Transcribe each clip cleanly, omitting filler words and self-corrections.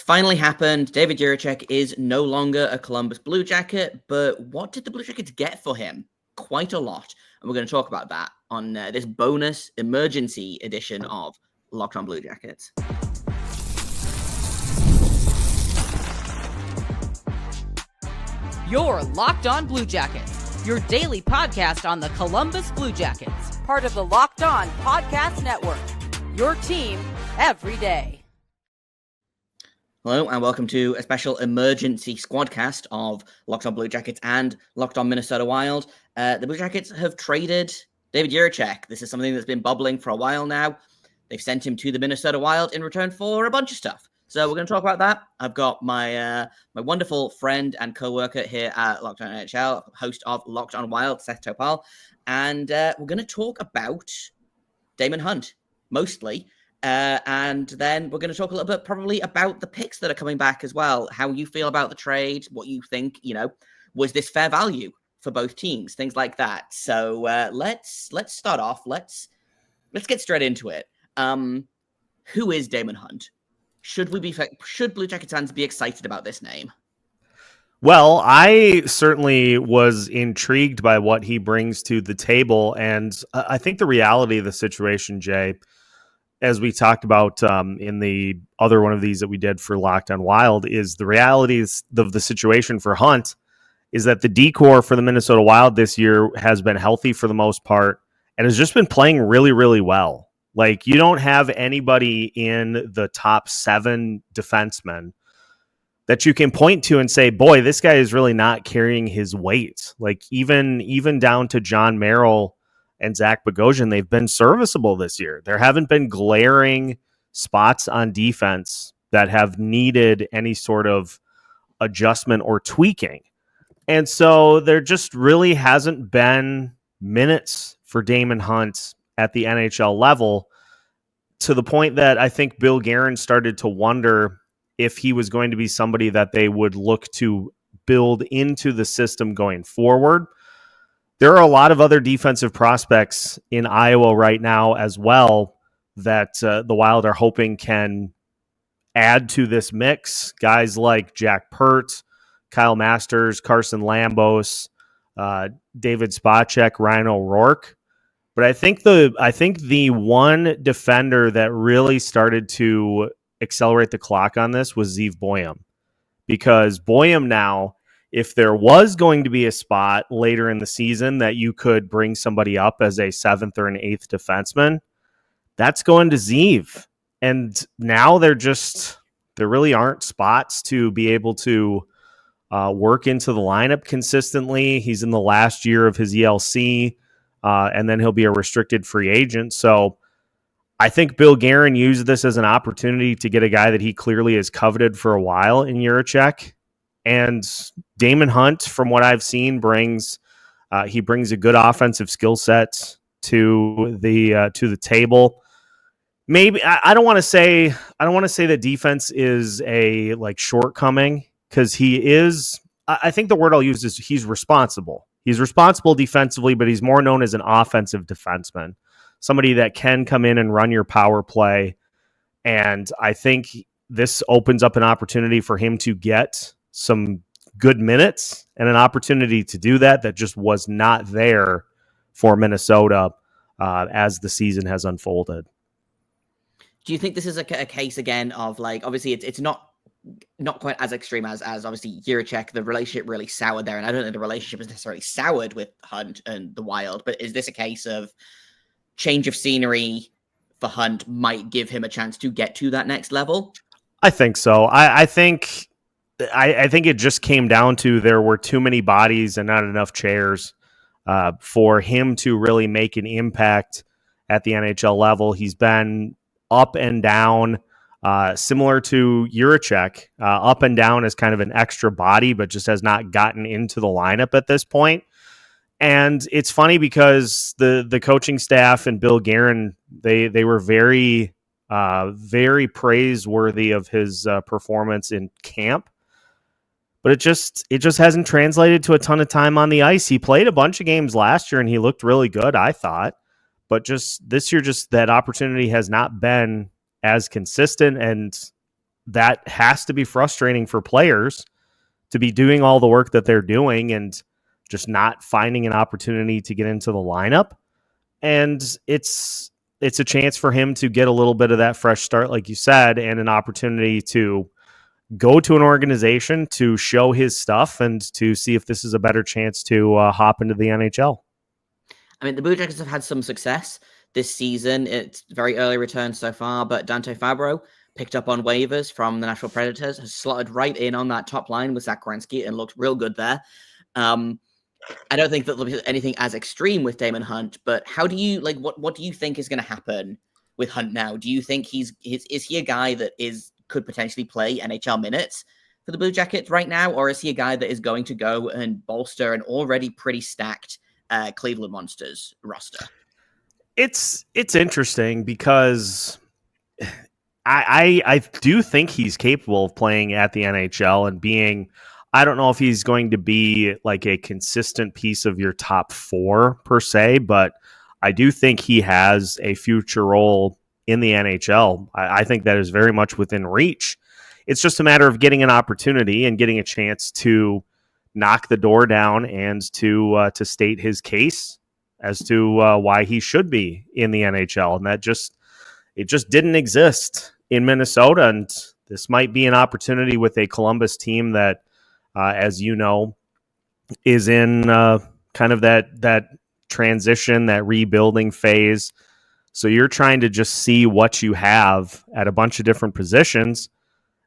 finally happened. David Jiricek is no longer a Columbus Blue Jacket, but what did the Blue Jackets get for him? Quite a lot. And we're going to talk about that on this bonus emergency edition of Locked On Blue Jackets. You're Locked On Blue Jackets, your daily podcast on the Columbus Blue Jackets, part of the Locked On Podcast Network, your team every day. Hello and welcome to a special emergency squadcast of Locked On Blue Jackets and Locked On Minnesota Wild. The Blue Jackets have traded David Jiricek. This is something that's been bubbling for a while now. They've sent him to the Minnesota Wild in return for a bunch of stuff. So we're going to talk about that. I've got my my wonderful friend and co-worker here at Locked On NHL, host of Locked On Wild, Seth Toupal. And we're going to talk about Daemon Hunt, mostly. And then we're going to talk a little bit probably about the picks that are coming back as well, how you feel about the trade, what you think, was this fair value for both teams, things like that. So let's start off. Let's get straight into it. Who is Daemon Hunt? Should Blue Jackets fans be excited about this name? Well, I certainly was intrigued by what he brings to the table. And I think the reality of the situation, Jay, as we talked about in the other one of these that we did for Locked On Wild, is the realities of the situation for Hunt is that the decor for the Minnesota Wild this year has been healthy for the most part and has just been playing really, really well. Like, you don't have anybody in the top 7 defensemen that you can point to and say, boy, this guy is really not carrying his weight. Like, even down to John Merrill and Zach Bogosian, they've been serviceable this year. There haven't been glaring spots on defense that have needed any sort of adjustment or tweaking. And so there just really hasn't been minutes for Daemon Hunt at the NHL level, to the point that I think Bill Guerin started to wonder if he was going to be somebody that they would look to build into the system going forward. There are a lot of other defensive prospects in Iowa right now as well that the Wild are hoping can add to this mix. Guys like Jack Pert, Kyle Masters, Carson Lambos, David Spacek, Ryan O'Rourke. But I think the one defender that really started to accelerate the clock on this was Zeev Boyum. Because Boyum now, if there was going to be a spot later in the season that you could bring somebody up as a 7th or an 8th defenseman, that's going to Zeev. And now there really aren't spots to be able to work into the lineup consistently. He's in the last year of his ELC. And then he'll be a restricted free agent. So I think Bill Guerin used this as an opportunity to get a guy that he clearly has coveted for a while in Jiricek. And Daemon Hunt, from what I've seen, brings a good offensive skill set to the table. Maybe I don't want to say that defense is a shortcoming, because he is. I think the word I'll use is he's responsible. He's responsible defensively, but he's more known as an offensive defenseman, somebody that can come in and run your power play. And I think this opens up an opportunity for him to get some good minutes and an opportunity to do that just was not there for Minnesota as the season has unfolded. Do you think this is a case again of, obviously it's not quite as extreme as obviously Jiricek, the relationship really soured there, and I don't think the relationship is necessarily soured with Hunt and the Wild, but is this a case of change of scenery for Hunt might give him a chance to get to that next level? I think so. I think it just came down to there were too many bodies and not enough chairs for him to really make an impact at the NHL level. He's been up and down. Similar to Jiricek, up and down as kind of an extra body, but just has not gotten into the lineup at this point. And it's funny because the coaching staff and Bill Guerin, they were very, very praiseworthy of his performance in camp. But it just hasn't translated to a ton of time on the ice. He played a bunch of games last year and he looked really good, I thought. But just this year, just that opportunity has not been as consistent. And that has to be frustrating for players to be doing all the work that they're doing and just not finding an opportunity to get into the lineup. And it's a chance for him to get a little bit of that fresh start, like you said, and an opportunity to go to an organization to show his stuff and to see if this is a better chance to hop into the NHL. I mean, the Blue Jackets have had some success this season. It's very early returns so far, but Dante Fabro picked up on waivers from the Nashville Predators, has slotted right in on that top line with Zach Werenski and looked real good there. I don't think that there'll be anything as extreme with Daemon Hunt, but how do you what do you think is going to happen with Hunt now? Do you think is he a guy that could potentially play NHL minutes for the Blue Jackets right now, or is he a guy that is going to go and bolster an already pretty stacked Cleveland Monsters roster? It's interesting because I do think he's capable of playing at the NHL and being. I don't know if he's going to be like a consistent piece of your top four per se, but I do think he has a future role in the NHL. I think that is very much within reach. It's just a matter of getting an opportunity and getting a chance to knock the door down and to state his case as to why he should be in the NHL. And it just didn't exist in Minnesota. And this might be an opportunity with a Columbus team that, as you know, is in kind of that transition, that rebuilding phase. So you're trying to just see what you have at a bunch of different positions.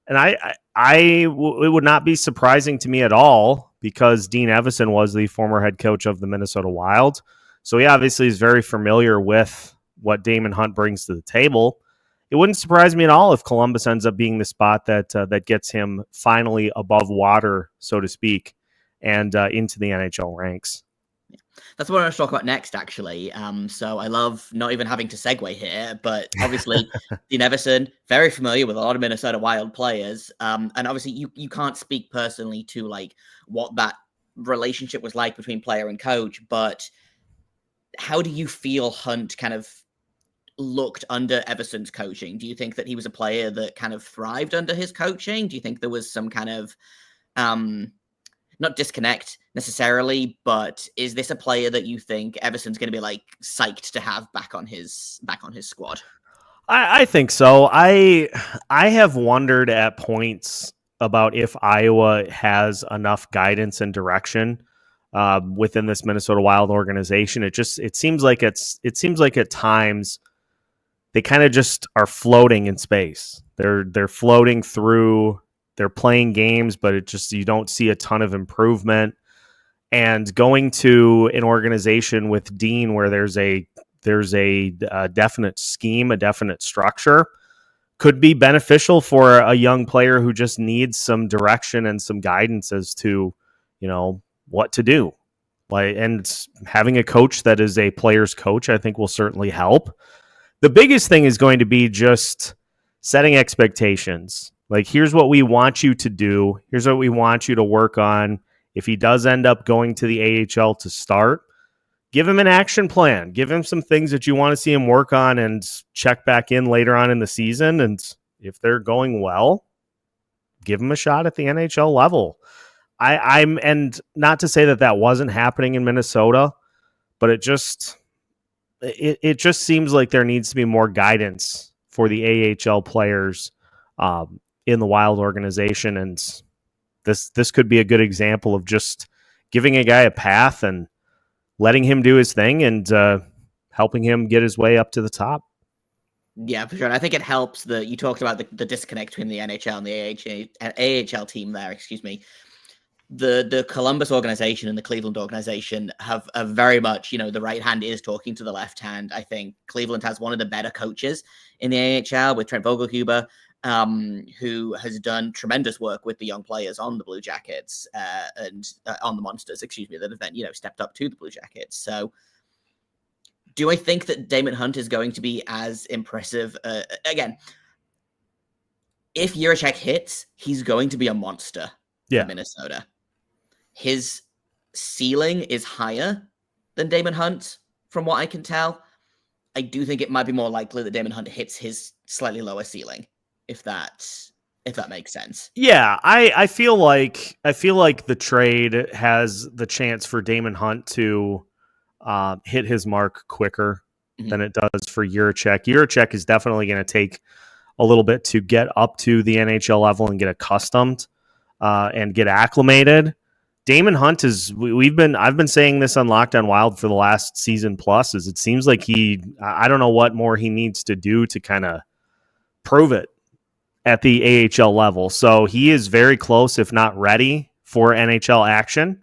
And it would not be surprising to me at all because Dean Evason was the former head coach of the Minnesota Wild. So he obviously is very familiar with what Daemon Hunt brings to the table. It wouldn't surprise me at all if Columbus ends up being the spot that gets him finally above water, so to speak, and into the NHL ranks. That's what I want to talk about next, actually. So I love not even having to segue here, but obviously Dean Evason, very familiar with a lot of Minnesota Wild players. And obviously you can't speak personally to like what that relationship was like between player and coach, but how do you feel Hunt kind of looked under Everson's coaching? Do you think that he was a player that kind of thrived under his coaching? Do you think there was some kind of not disconnect necessarily, but is this a player that you think Everson's going to be like psyched to have back on his squad? I think so. I have wondered at points about if Iowa has enough guidance and direction within this Minnesota Wild organization. It seems like at times they kind of just are floating in space. They're floating through. They're playing games, but you don't see a ton of improvement. And going to an organization with Dean where there's a definite scheme, a definite structure, could be beneficial for a young player who just needs some direction and some guidance as to, what to do. And having a coach that is a player's coach, I think will certainly help. The biggest thing is going to be just setting expectations. Like, here's what we want you to do. Here's what we want you to work on. If he does end up going to the AHL to start, give him an action plan. Give him some things that you want to see him work on and check back in later on in the season. And if they're going well, give him a shot at the NHL level. And not to say that wasn't happening in Minnesota, but it just seems like there needs to be more guidance for the AHL players in the Wild organization. And this could be a good example of just giving a guy a path and letting him do his thing and helping him get his way up to the top. Yeah, for sure. And I think it helps that you talked about the disconnect between the NHL and the AHL team there, excuse me. The Columbus organization and the Cleveland organization have very much, the right hand is talking to the left hand. I think Cleveland has one of the better coaches in the AHL with Trent Vogelhuber, who has done tremendous work with the young players on the Blue Jackets and on the Monsters, excuse me, that have then, stepped up to the Blue Jackets. So do I think that Daemon Hunt is going to be as impressive? Again, if Jiricek hits, he's going to be a monster for Minnesota. His ceiling is higher than Daemon Hunt, from what I can tell. I do think it might be more likely that Daemon Hunt hits his slightly lower ceiling, if that if that makes sense. Yeah, I feel like the trade has the chance for Daemon Hunt to hit his mark quicker than it does for Jiricek. Jiricek is definitely going to take a little bit to get up to the NHL level and get accustomed and get acclimated. Daemon Hunt I've been saying this on Locked On Wild for the last season plus, is it seems like I don't know what more he needs to do to kind of prove it at the AHL level. So he is very close, if not ready, for NHL action.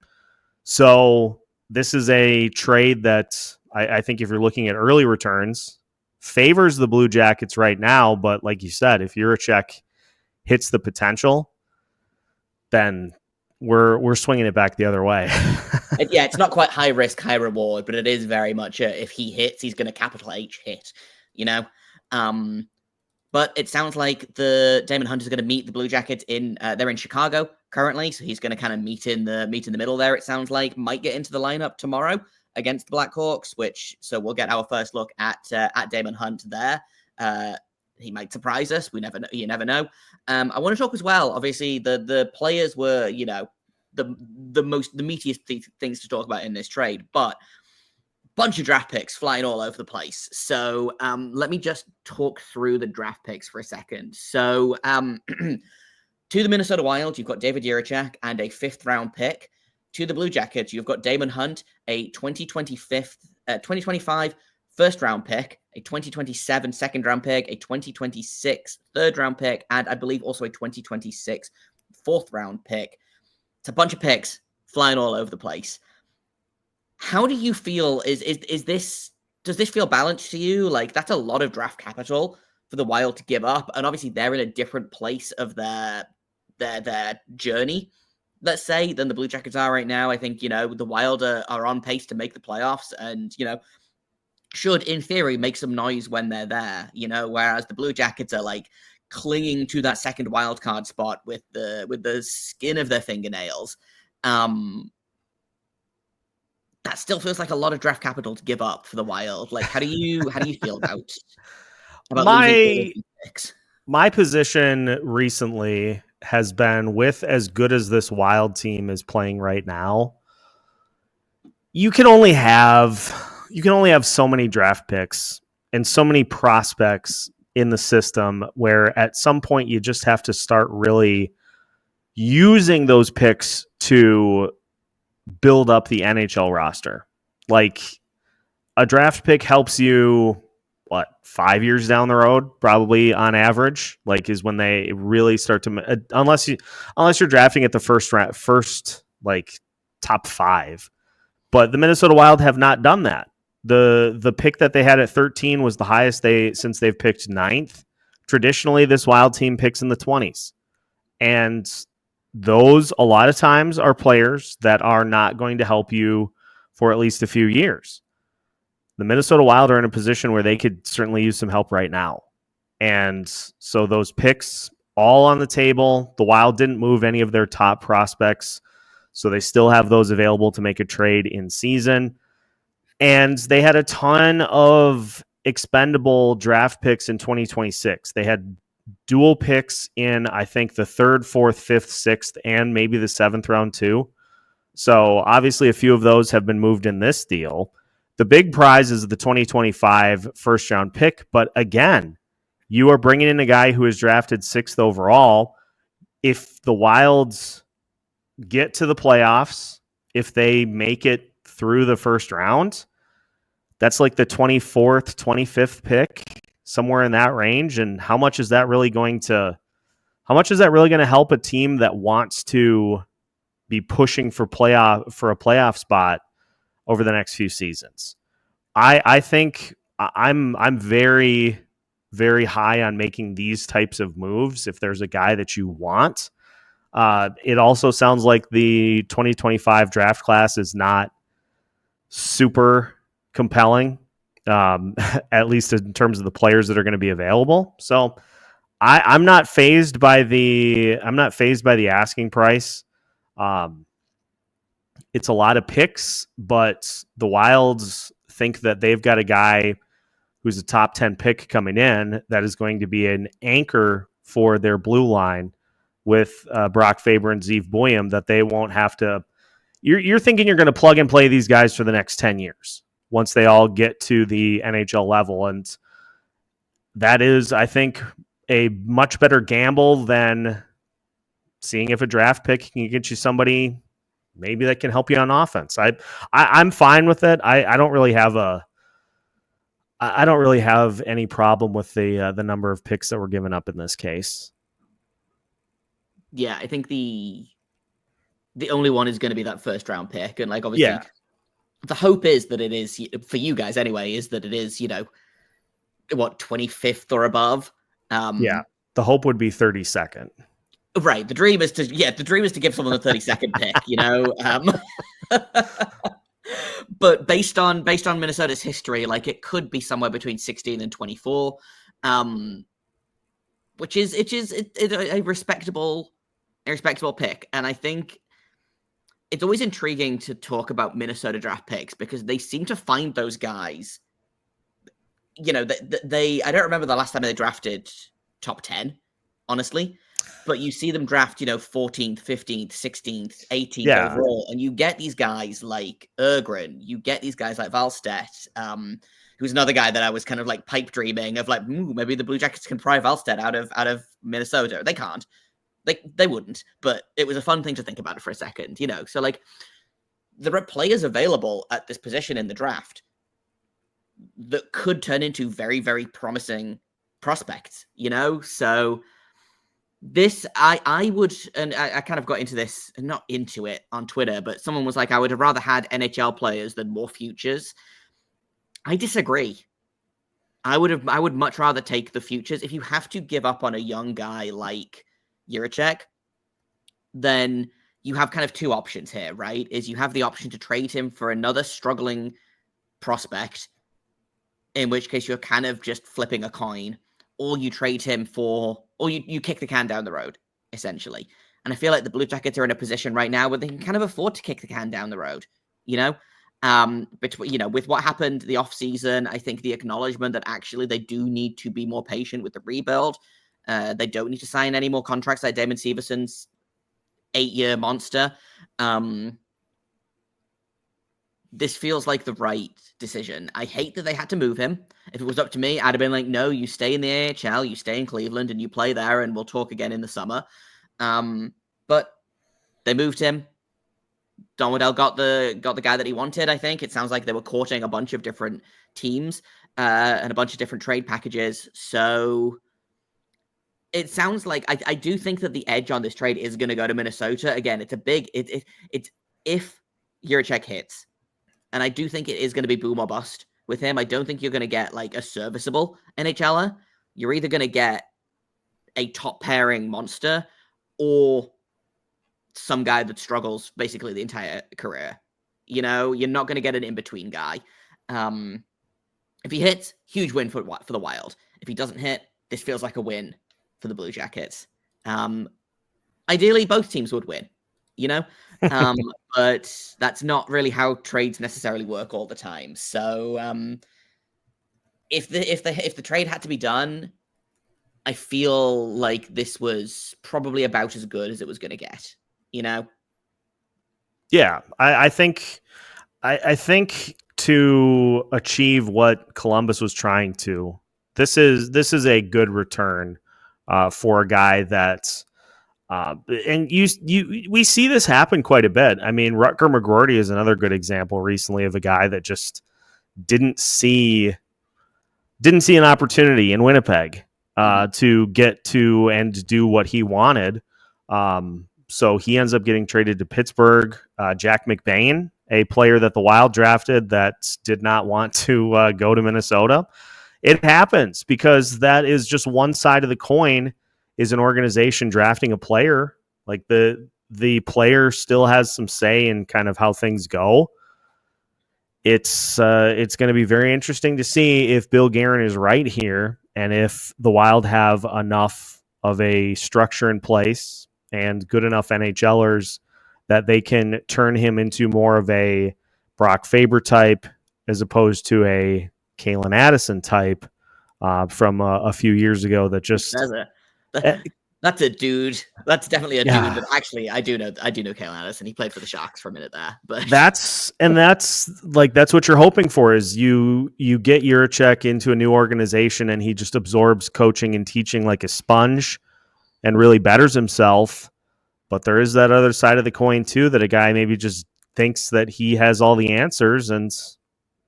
So this is a trade that I think if you're looking at early returns, favors the Blue Jackets right now. But like you said, if Jiricek hits the potential, then we're swinging it back the other way. Yeah, it's not quite high risk, high reward, but it is very much if he hits, he's going to capital H hit, you know? But it sounds like the Daemon Hunt is going to meet the Blue Jackets they're in Chicago currently, so he's going to kind of meet in the middle there. It sounds like might get into the lineup tomorrow against the Blackhawks, so we'll get our first look at Daemon Hunt there. He might surprise us. You never know. I want to talk as well. Obviously, the players were the meatiest things to talk about in this trade, but bunch of draft picks flying all over the place. So let me just talk through the draft picks for a second. So to the Minnesota Wild, you've got David Jiricek and a 5th round pick. To the Blue Jackets, you've got Daemon Hunt, a 2025 first round pick, a 2027 second round pick, a 2026 third round pick, and I believe also a 2026 fourth round pick. It's a bunch of picks flying all over the place. How do you feel? Does this feel balanced to you? Like, that's a lot of draft capital for the Wild to give up, and obviously they're in a different place of their journey, let's say, than the Blue Jackets are right now. I think the Wild are on pace to make the playoffs, and should in theory make some noise when they're there. Whereas the Blue Jackets are like clinging to that second wild card spot with the skin of their fingernails. That still feels like a lot of draft capital to give up for the Wild. Like, how do you feel about losing picks? My position recently has been, with as good as this Wild team is playing right now, you can only have so many draft picks and so many prospects in the system, where at some point you just have to start really using those picks to build up the NHL roster. Like, a draft pick helps you 5 years down the road, probably on average, like, is when they really start to, unless you're drafting at the first top 5. But the Minnesota Wild have not done that. The pick that they had at 13 was the highest since they've picked 9th. Traditionally, this Wild team picks in the 20s. And those, a lot of times, are players that are not going to help you for at least a few years. The Minnesota Wild are in a position where they could certainly use some help right now. And so those picks all on the table. The Wild didn't move any of their top prospects, so they still have those available to make a trade in season. And they had a ton of expendable draft picks in 2026. They had dual picks in, I think, the 3rd, 4th, 5th, 6th, and maybe the 7th round too. So obviously a few of those have been moved in this deal. The big prize is the 2025 first round pick. But again, you are bringing in a guy who is drafted 6th overall. If the Wilds get to the playoffs, if they make it through the first round, that's like the 24th, 25th pick, somewhere in that range. And how much is that really going to help a team that wants to be pushing for a playoff spot over the next few seasons? I think I'm very, very high on making these types of moves if there's a guy that you want. It also sounds like the 2025 draft class is not super compelling, at least in terms of the players that are going to be available. So I'm not fazed by the asking price. It's a lot of picks, but the Wilds think that they've got a guy who's a top 10 pick coming in that is going to be an anchor for their blue line with Brock Faber and Zeev Boyum that they won't have to. You're thinking you're going to plug and play these guys for the next 10 years once they all get to the NHL level. And that is, I think, a much better gamble than seeing if a draft pick can get you somebody maybe that can help you on offense. I'm fine with it. I don't really have any problem with the number of picks that were given up in this case. Yeah, I think the only one is going to be that first round pick, and like obviously, the hope is that it is for you guys anyway. Is that it is 25th or above? The hope would be 32nd. Right. The dream is to give someone the 32nd pick. But based on Minnesota's history, like it could be somewhere between 16 and 24, which is a respectable pick. And I think it's always intriguing to talk about Minnesota draft picks because they seem to find those guys. I don't remember the last time they drafted top 10, honestly. But you see them draft, 14th, 15th, 16th, 18th overall, and you get these guys like Ergren, you get these guys like Valstedt, who's another guy that I was kind of like pipe dreaming of, like, maybe the Blue Jackets can pry Valstedt out of Minnesota. They can't, they wouldn't, but it was a fun thing to think about it for a second, So like, there are players available at this position in the draft that could turn into very, very promising prospects, So. This, I would, and I kind of got into this, not into it on Twitter, but someone was like, I would have rather had NHL players than more futures. I disagree. I would much rather take the futures. If you have to give up on a young guy like Jiricek, then you have kind of two options here, right? Is you have the option to trade him for another struggling prospect, in which case you're kind of just flipping a coin, or you trade him for, or you kick the can down the road, essentially. And I feel like the Blue Jackets are in a position right now where they can kind of afford to kick the can down the road, with what happened the offseason, I think the acknowledgement that actually they do need to be more patient with the rebuild. They don't need to sign any more contracts like Damon Severson's 8-year monster. This feels like the right decision. I hate that they had to move him. If it was up to me, I'd have been like, no, you stay in the AHL, you stay in Cleveland, and you play there, and we'll talk again in the summer. But they moved him. Don Waddell got the guy that he wanted, I think. It sounds like they were courting a bunch of different teams and a bunch of different trade packages. So it sounds like I do think that the edge on this trade is going to go to Minnesota. Again, it's a big... It's if Jiricek hits, and I do think it is going to be boom or bust with him. I don't think you're going to get like a serviceable NHLer. You're either going to get a top pairing monster or some guy that struggles basically the entire career. You're not going to get an in-between guy. If he hits, huge win for the Wild. If he doesn't hit, this feels like a win for the Blue Jackets. Ideally, both teams would win, but that's not really how trades necessarily work all the time. So if the trade had to be done, I feel like this was probably about as good as it was going to get, Yeah, I think to achieve what Columbus was trying to, this is a good return for a guy that's and we see this happen quite a bit. I mean, Rutger McGroarty is another good example recently of a guy that just didn't see an opportunity in Winnipeg to get to and do what he wanted. So he ends up getting traded to Pittsburgh. Jack McBain, a player that the Wild drafted that did not want to go to Minnesota. It happens because that is just one side of the coin. Is an organization drafting a player, like the player still has some say in kind of how things go. It's going to be very interesting to see if Bill Guerin is right here and if the Wild have enough of a structure in place and good enough NHLers that they can turn him into more of a Brock Faber type as opposed to a Kalen Addison type from a few years ago that just... That's a dude. That's definitely a Yeah. dude. But actually, I do know Cale Anderson. He played for the Sharks for a minute there. But That's what you're hoping for is you get Jiricek into a new organization and he just absorbs coaching and teaching like a sponge and really betters himself. But there is that other side of the coin too, that a guy maybe just thinks that he has all the answers, and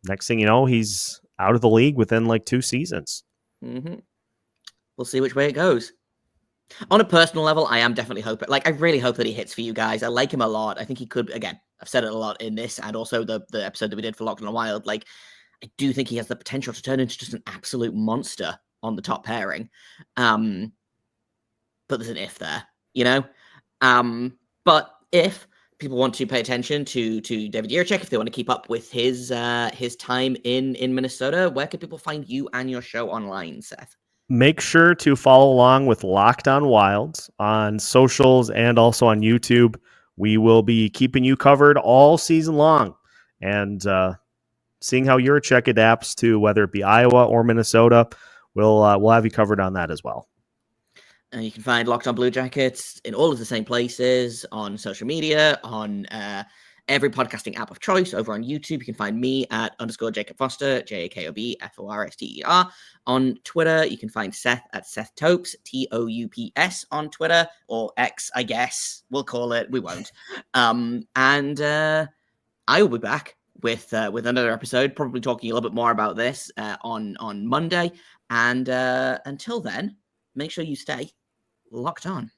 next thing you know, he's out of the league within like 2 seasons. We'll see which way it goes. On a personal level, I am definitely hoping, I really hope that he hits for you guys. I like him a lot. I think he could, again, I've said it a lot in this and also the episode that we did for Locked on Wild. I do think he has the potential to turn into just an absolute monster on the top pairing. But there's an if there, But if people want to pay attention to David Jiricek, if they want to keep up with his time in Minnesota, where can people find you and your show online, Seth? Make sure to follow along with Locked on Wild on socials and also on YouTube. We will be keeping you covered all season long and seeing how Jiricek adapts to whether it be Iowa or Minnesota. We'll have you covered on that as well. And you can find Locked on Blue Jackets in all of the same places, on social media, on every podcasting app of choice. Over on YouTube, you can find me at _Jacob Foster, JAKOB FORSTER. On Twitter, you can find Seth at Seth Toupes, TOUPS on Twitter, or X, I guess. We'll call it. We won't. And I will be back with another episode, probably talking a little bit more about this on Monday. And until then, make sure you stay locked on.